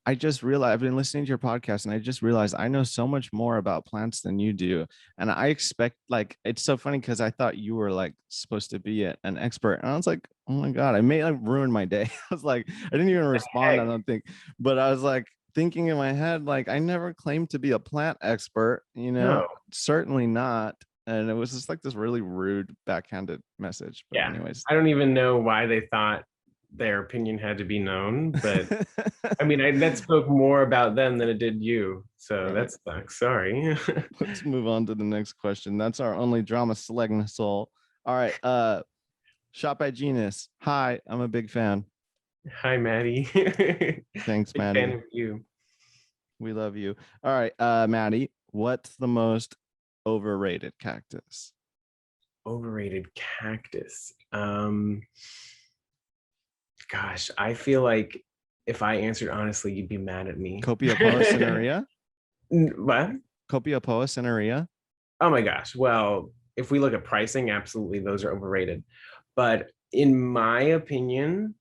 I just realized I've been listening to your podcast and I just realized I know so much more about plants than you do. And I expect like it's so funny because I thought you were like supposed to be an expert. And I was like, oh my God, I may like ruin my day. I was like, I didn't even respond, I Heck, don't think. But I was like thinking in my head, like I never claimed to be a plant expert, no, certainly not. And it was just like this really rude backhanded message. But yeah. anyways. I don't even know why they thought their opinion had to be known, but I mean, that spoke more about them than it did you. So Right. that sucks. Sorry. Let's move on to the next question. That's our only drama selecting soul. All right. Shop at Genius. Hi, I'm a big fan. Hi, Maddie. Thanks, Big fan Maddie. of you. We love you. All right, Maddie, what's the most overrated cactus? Overrated cactus. Gosh, I feel like if I answered honestly, you'd be mad at me. Copiapoa cinerea. What? Copiapoa cinerea. Oh my gosh. Well, if we look at pricing, absolutely those are overrated. But in my opinion,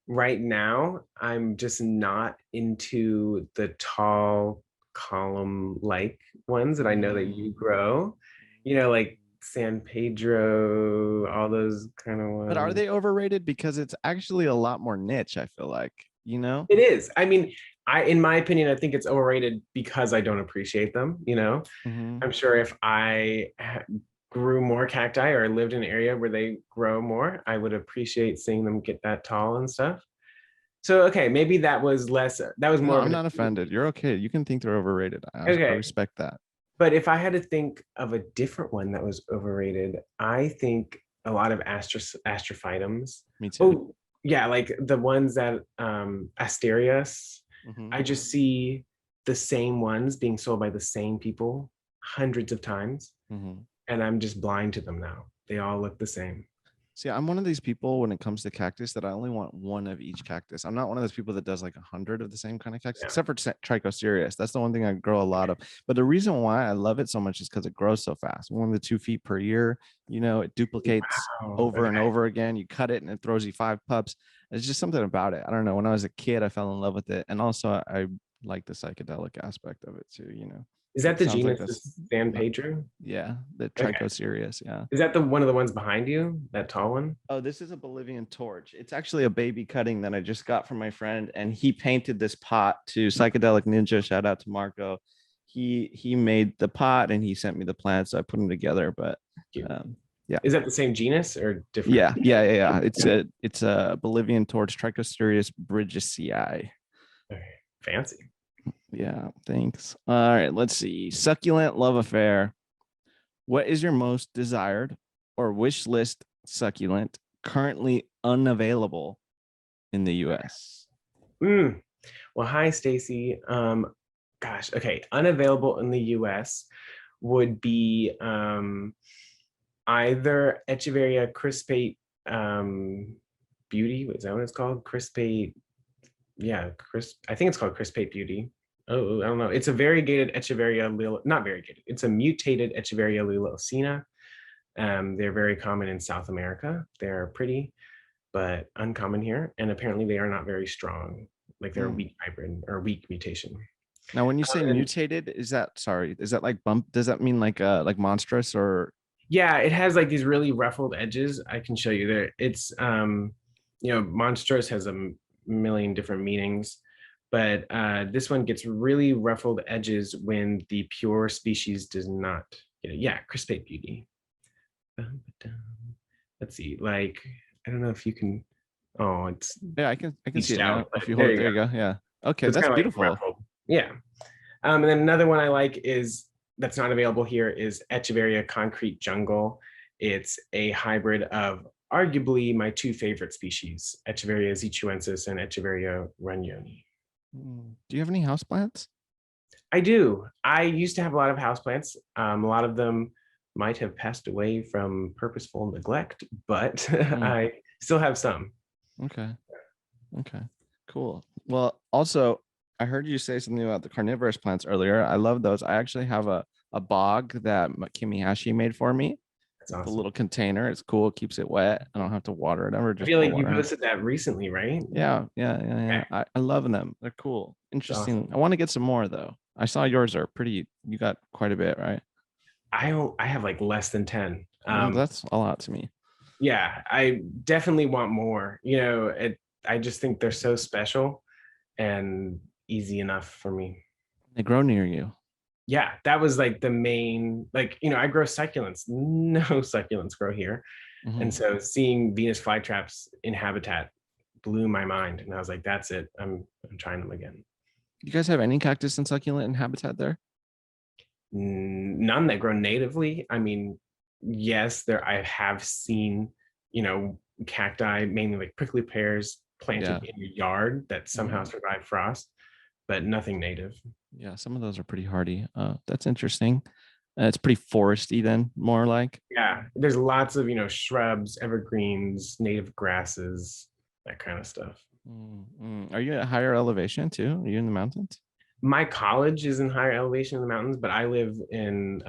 right now, I'm just not into the tall column like ones that I know that you grow, like San Pedro, all those kind of But are ones. they overrated? Because it's actually a lot more niche, I feel like, you know? It is. I mean, in my opinion, I think it's overrated because I don't appreciate them. Mhm. I'm sure if I grew more cacti or lived in an area where they grow more, I would appreciate seeing them get that tall and stuff. So, okay, maybe that was No, more of I'm an, not offended. You're okay. You can think they're overrated. I okay. respect that. But if I had to think of a different one that was overrated, I think a lot of astrophytums. Me too. Oh, yeah, like the ones that Asterias, Mhm. I just see the same ones being sold by the same people hundreds of times, Mhm. and I'm just blind to them now. They all look the same. See, I'm one of these people when it comes to cactus that I only want one of each cactus. I'm not one of those people that does like 100 of the same kind of cactus, Yeah. except for Trichocereus. That's the one thing I grow a lot of. But the reason why I love it so much is because it grows so fast. 1 to 2 feet per year. It duplicates Wow. over and Okay. over again. You cut it and it throws you 5 pups. It's just something about it. I don't know. When I was a kid, I fell in love with it, and also I like the psychedelic aspect of it too. Is that It the sounds like genus this. San Pedro? Yeah, the Okay. Trichocereus. Yeah. Is that the one of the ones behind you? That tall one? Oh, this is a Bolivian torch. It's actually a baby cutting that I just got from my friend, and he painted this pot to Psychedelic Ninja. Shout out to Marco. He made the pot and he sent me the plants, so I put them together. But Cute. yeah, Is that the same genus or different? yeah. It's a Bolivian torch, Trichocereus bridgesii. Okay. Fancy. Yeah, thanks. All right, let's see. Succulent love affair. What is your most desired or wish list succulent currently unavailable in the US? Mm. Well, hi, Stacy. Gosh, okay. Unavailable in the US would be either Echeveria crispate beauty. Is that what it's called? Crispate. Yeah, I think it's called crispate beauty. Oh, I don't know. It's a variegated Echeveria, not variegated. It's a mutated Echeveria lilacina. They're very common in South America. They're pretty, but uncommon here. And apparently they are not very strong. Like they're a Hmm. weak hybrid or weak mutation. Now, when you say And mutated, is that like bump? Does that mean like monstrous or yeah, it has like these really ruffled edges. I can show you there. It's monstrous has a million different meanings, but this one gets really ruffled edges when the pure species does not get it. Yeah, crispate beauty. Let's see, like I don't know if you can. Oh, it's yeah, I can see eached it now. out, If but you hold there it, you there go. you go. Yeah. Okay, So it's that's kind of like beautiful. ruffled. Yeah. And then another one I like is that's not available here is Echeveria concrete jungle. It's a hybrid of arguably my two favorite species, Echeveria zituensis and Echeveria runyoni. Do you have any houseplants? I do. I used to have a lot of houseplants. A lot of them might have passed away from purposeful neglect, but Mm, I still have some. okay. Okay. Cool. Well, also, I heard you say something about the carnivorous plants earlier. I love those. I actually have a bog that Kimihashi made for me. That's The awesome. little container. It's cool. It keeps it wet. I don't have to water it ever. I Just feel pour like you water on it. posted that recently, right? Yeah, yeah, yeah, Okay, yeah. I love them. They're cool. that's Interesting. awesome. I want to get some more though. I saw yours are pretty. You got quite a bit, right? I have like less than 10. That's a lot to me. Yeah, I definitely want more. I just think they're so special and easy enough for me. They grow near you. Yeah, that was like the main, like, I grow succulents. No succulents grow here. And Hmm. so seeing Venus flytraps in habitat blew my mind. And I was like, that's it. I'm trying them again. You guys have any cactus and succulent in habitat there? None that grow natively. I mean, yes, there I have seen, cacti, mainly like prickly pears Yeah. planted in your yard that somehow Hmm. survive frost, but nothing native. Yeah, some of those are pretty hardy. That's interesting. It's pretty foresty then, more like. Yeah, there's lots of, shrubs, evergreens, native grasses, that kind of stuff. Are you at higher elevation too? Are you in the mountains? My college is in higher elevation in the mountains, but I live in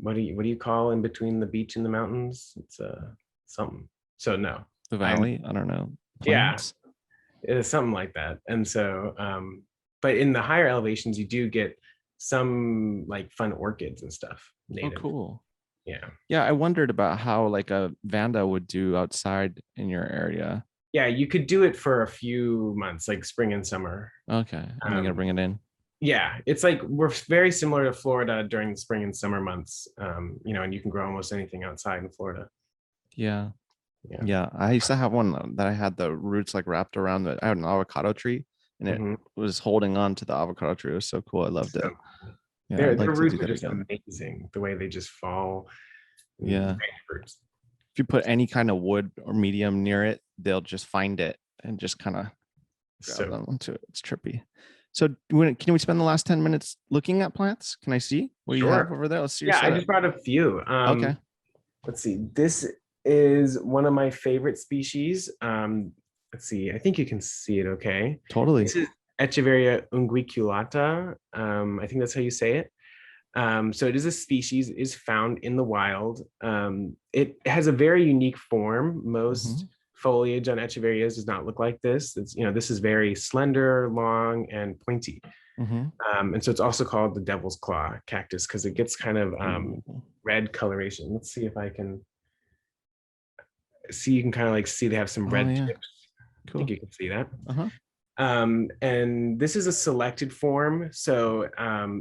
what do you call in between the beach and the mountains? It's something. So no, The I'm valley? I don't know. yeah, Plains? it's something like that. And so, but in the higher elevations, you do get some like fun orchids and stuff Oh, native. cool. Yeah. Yeah, I wondered about how like a Vanda would do outside in your area. Yeah, you could do it for a few months, like spring and summer. Okay, and then you gotta Um, bring it in. yeah, it's like we're very similar to Florida during the spring and summer months. And you can grow almost anything outside in Florida. Yeah, Yeah. yeah. I used to have one that I had the roots like wrapped around the. I had an avocado tree, and it Hmm. was holding on to the avocado tree. It was so cool. I loved So it. Yeah, their I'd their like to do roots are that just again. amazing. The way they just fall. Yeah. Great roots. If you put any kind of wood or medium near it, they'll just find it and just kind of grab So them onto it. It's trippy. So can we spend the last 10 minutes looking at plants? Can I see what you have sure. over there? Let's see your Yeah, I setup. just brought a few. Okay, Let's see. This is one of my favorite species. Let's see. I think you can see it okay. totally. This is Echeveria unguiculata. I think that's how you say it. So it is a species, is found in the wild. It has a very unique form. Most Hmm. foliage on Echeverias does not look like this. This is very slender, long, and pointy. Hmm. And so it's also called the devil's claw cactus because it gets kind of Ooh, red coloration. Let's see if I can see. You can kind of like see they have some oh red yeah, tips. I think cool. you can see that. Uh-huh. And this is a selected form, so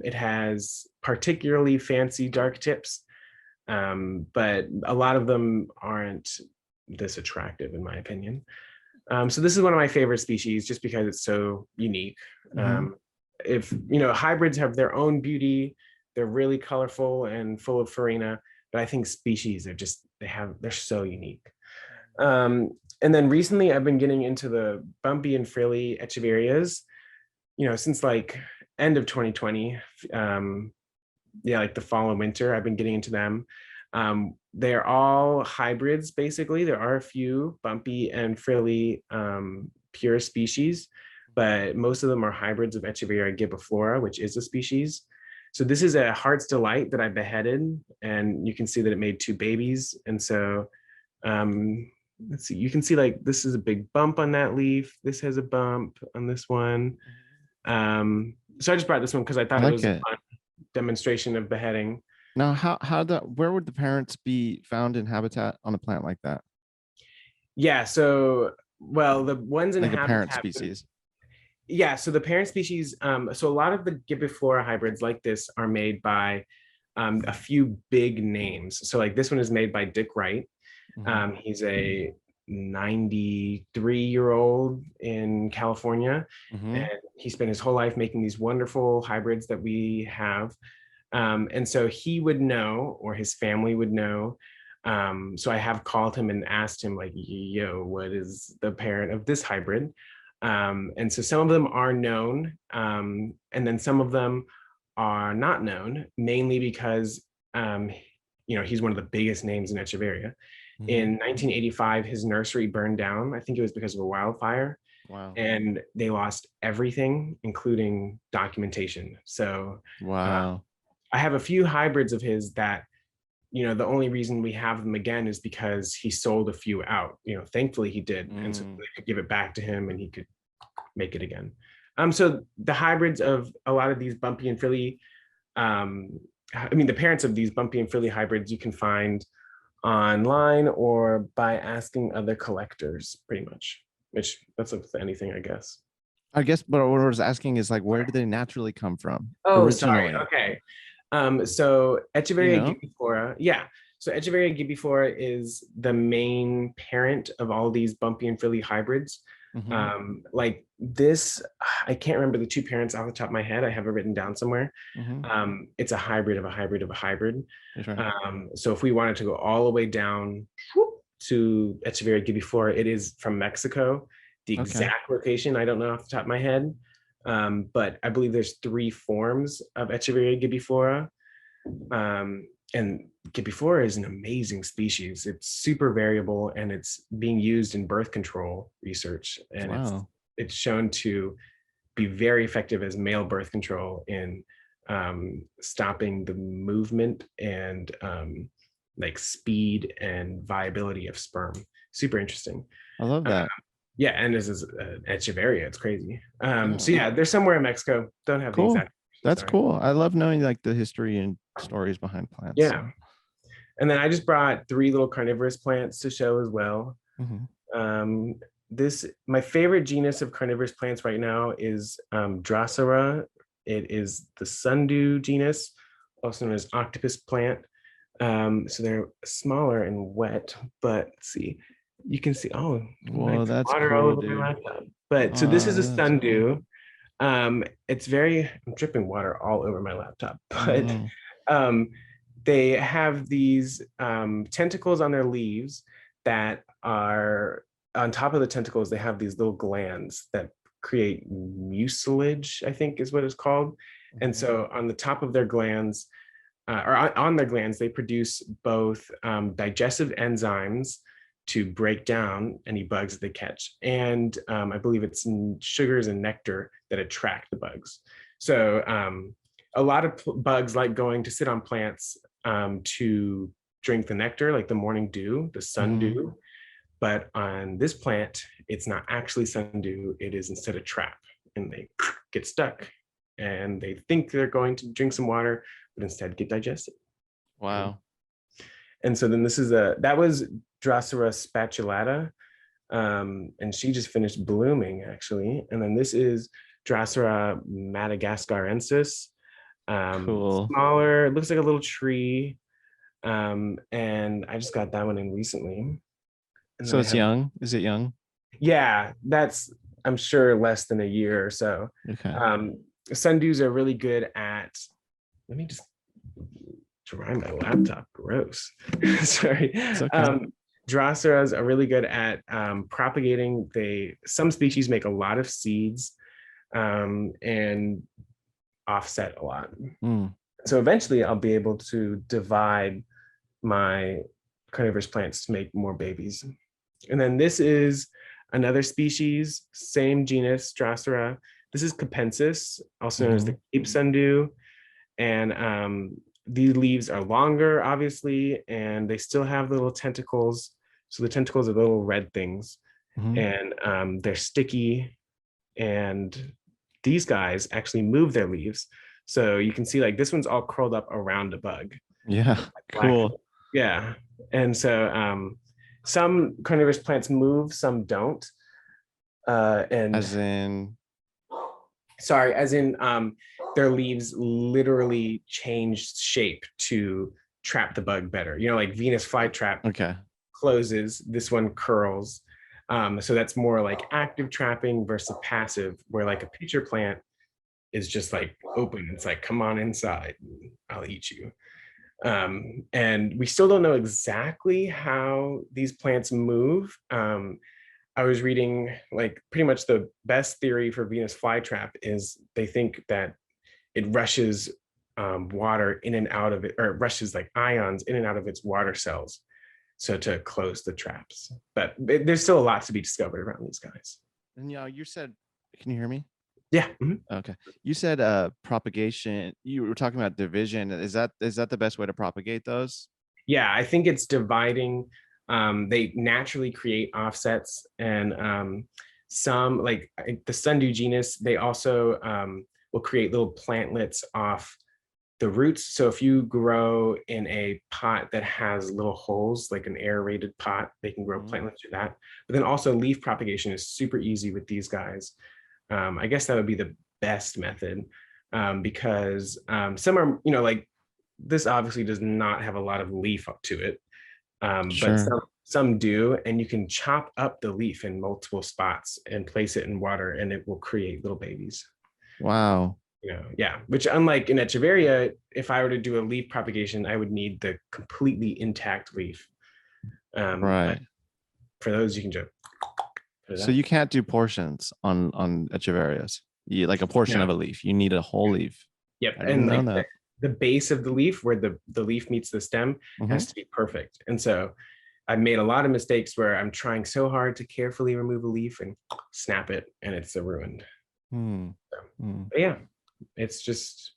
it has particularly fancy dark tips, but a lot of them aren't this attractive, in my opinion. So this is one of my favorite species, just because it's so unique. Hmm. Um, if hybrids have their own beauty, they're really colorful and full of farina, but I think species are just they're so unique. Um, and then recently, I've been getting into the bumpy and frilly echeverias. Since like end of 2020, yeah, like the fall and winter, I've been getting into them. They're all hybrids, basically. There are a few bumpy and frilly pure species, but most of them are hybrids of Echeveria gibiflora, which is a species. So this is a heart's delight that I beheaded, and you can see that it made two babies. And so let's see, you can see like this is a big bump on that leaf. This has a bump on this one. So I just brought this one because I I thought it like was a it. fun demonstration of beheading. Now, where would the parents be found in habitat on a plant like that? Yeah, so well, the ones in Like a parent habitat, species. yeah, so the parent species, so a lot of the gibiflora hybrids like this are made by a few big names. So like this one is made by Dick Wright. Hmm. He's a 93-year-old in California, Hmm. and he spent his whole life making these wonderful hybrids that we have. And so he would know, or his family would know. So I have called him and asked him, like, yo, what is the parent of this hybrid? And so some of them are known, and then some of them are not known, mainly because he's one of the biggest names in Echeverria. Mhm. In 1985, his nursery burned down. I think it was because of a wildfire, Wow. and they lost everything, including documentation. So uh, Wow. I have a few hybrids of his that, the only reason we have them again is because he sold a few out. Thankfully he did, and so Mm. they could give it back to him, and he could make it again. So the hybrids of a lot of these bumpy and frilly, the parents of these bumpy and frilly hybrids you can find online or by asking other collectors, pretty much. Which that's with anything, I guess. I guess, but what I was asking is like, where did they naturally come from Oh, sorry. originally? Okay. So You Echeverria know? gibiflora, yeah. So Echeverria gibiflora is the main parent of all these bumpy and frilly hybrids. Hmm. Like this, I can't remember the two parents off the top of my head. I have it written down somewhere. Hmm. It's a hybrid of a hybrid of a hybrid. That's right. So if we wanted to go all the way down to Echeverria gibiflora, it is from Mexico. The Okay. exact location, I don't know off the top of my head. But I believe there's three forms of Echeverria gibiflora. And gibiflora is an amazing species. It's super variable, and it's being used in birth control research. And Wow. it's shown to be very effective as male birth control in stopping the movement and like speed and viability of sperm. Super interesting. I love Uh, that. yeah, and this is Echeverria. It's crazy. Yeah. So yeah, there's somewhere in Mexico. Don't have the Cool. exact. That's Sorry. cool. I love knowing like the history and stories behind plants. So. Yeah, and then I just brought three little carnivorous plants to show as well. Mhm. Um, this my favorite genus of carnivorous plants right now is Drosera. It is the sundew genus, also known as octopus plant. So they're smaller and wet, but let's see, you can see, oh, Whoa, nice that's water all cool, over my dude. laptop. But so this is a Oh, that's cool. sundew. I'm dripping water all over my laptop, Oh but no. um, they have these tentacles on their leaves that are on top of the tentacles. They have these little glands that create mucilage, I think is what it's called. And Mhm. so on the top of their glands, or on their glands, they produce both digestive enzymes to break down any bugs that they catch. And I believe it's sugars and nectar that attract the bugs. So a lot of bugs like going to sit on plants to drink the nectar, like the morning dew, the Mhm. sundew. But on this plant, it's not actually sundew, it is instead a trap. And they get stuck and they think they're going to drink some water, but instead get digested. Wow. And so then that was Drosera spatulata. And she just finished blooming actually. And then this is Drosera madagascarensis. Cool. Smaller, it looks like a little tree. And I just got that one in recently. And then So I it's have, young. Is it young? yeah, that's, I'm sure, less than a year or so. Okay. Sundews are really good at, let me just dry my laptop. Gross. Sorry. It's okay. Droseras are really good at propagating. Some species make a lot of seeds and offset a lot. Mm. So eventually I'll be able to divide my carnivorous plants to make more babies. And then this is another species, same genus, Drosera. This is capensis, also known as the Mhm. Cape sundew. And these leaves are longer, obviously, and they still have little tentacles. So the tentacles are little red things, Mhm. and they're sticky. And these guys actually move their leaves. So you can see like this one's all curled up around a bug. Yeah. Black. Cool. Yeah. And so some carnivorous plants move, some don't. And As in, sorry, as in their leaves literally changed shape to trap the bug better. Like Venus flytrap okay. closes, this one curls. So that's more like active trapping versus passive, where like a pitcher plant, is just like open. It's like, come on inside, I'll eat you. And we still don't know exactly how these plants move. I was reading like pretty much the best theory for Venus flytrap is they think that it rushes water in and out of it, or it rushes like ions in and out of its water cells. So to close the traps, but there's still a lot to be discovered around these guys. And you said, can you hear me? Yeah. Okay. You said propagation. You were talking about division. Is that the best way to propagate those? Yeah, I think it's dividing. They naturally create offsets, and some like the sundew genus, they also will create little plantlets off the roots. So if you grow in a pot that has little holes, like an aerated pot, they can grow plantlets through that. But then also leaf propagation is super easy with these guys. I guess that would be the best method, because some are, like this obviously does not have a lot of leaf up to it, but Sure. some do, and you can chop up the leaf in multiple spots and place it in water, and it will create little babies. Wow. Yeah, which unlike in Echeveria, if I were to do a leaf propagation, I would need the completely intact leaf. But Right. for those, you can just put it So up. you can't do portions on Echeverias. You like a portion of No. a leaf. You need a whole leaf. Yep, I and didn't know like that. the base of the leaf, where the leaf meets the stem, Hmm. has to be perfect. And so I've made a lot of mistakes where I'm trying so hard to carefully remove a leaf and snap it, and it's a ruined. Hmm. So, Hmm. but yeah, it's just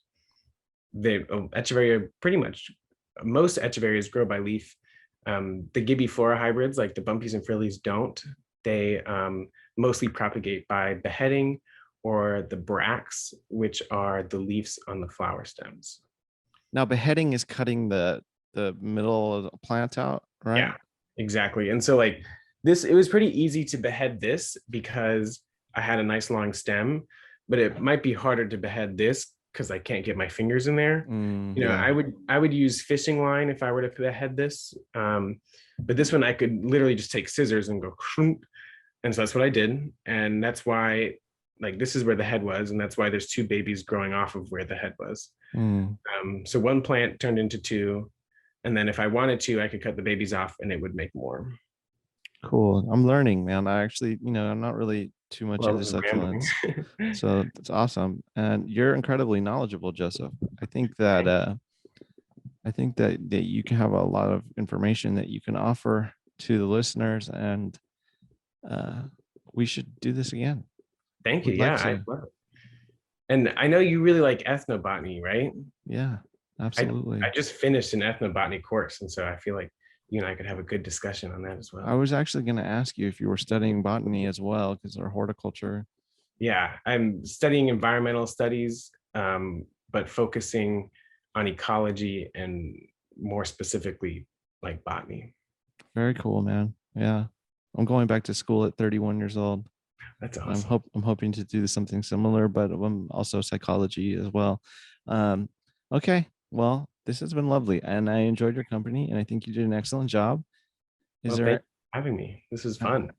the Echeveria, pretty much most Echeverias grow by leaf. The Gibby-flora hybrids, like the bumpies and frillies, don't. They mostly propagate by beheading or the bracts, which are the leaves on the flower stems. Now beheading is cutting the middle of the plant out, right? Yeah, exactly. And so like this, it was pretty easy to behead this because I had a nice long stem, but it might be harder to behead this because I can't get my fingers in there. Yeah. I would use fishing line if I were to behead this. But this one I could literally just take scissors and go, and so that's what I did. And that's why like this is where the head was, and that's why there's two babies growing off of where the head was. Mm. So one plant turned into two, and then if I wanted to, I could cut the babies off and it would make more. Cool. I'm learning, man. I actually, I'm not really too much Well, into this is rambling. succulents. So that's awesome. And you're incredibly knowledgeable, Joseph. I think that that you can have a lot of information that you can offer to the listeners, and uh we should do this again. Thank you. Would like Yeah, I to. love it. And I know you really like ethnobotany, right? Yeah, I absolutely. just finished an ethnobotany course, and so I feel like you and I could have a good discussion on that as I well. was actually going to ask you if you were studying botany as well, because our horticulture. Yeah, I'm studying environmental studies, but focusing on ecology and more specifically like botany. Very cool, man. Yeah. I'm going back to school at 31 years old. That's I'm awesome. hope I'm hoping to do something similar, but I'm also psychology as well. Um, okay. Well, this has been lovely, and I enjoyed your company, and I think you did an excellent job. Is Well, thank there, you for having me. This is of fun.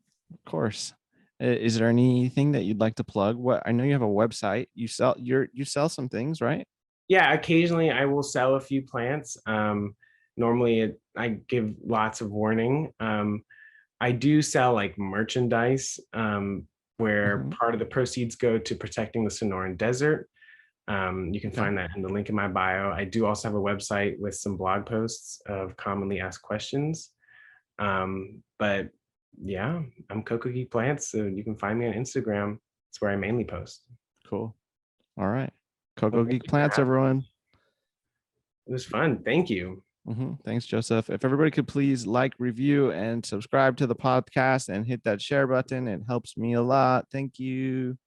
course, is there anything that you'd like to plug? What I know you have a website. You sell some things, right? Yeah, occasionally I will sell a few plants. Normally I give lots of warning. I do sell like merchandise, where Hmm. part of the proceeds go to protecting the Sonoran Desert. You can Okay. find that in the link in my bio. I do also have a website with some blog posts of commonly asked questions. But yeah, I'm Coco Geek Plants, so you can find me on Instagram. It's where I mainly post. Cool. All right. Well, Coco thank Geek you for Plants, having me. everyone. It was fun. Thank you. Thanks, Joseph. If everybody could please like, review, and subscribe to the podcast and hit that share button, it helps me a lot. Thank you.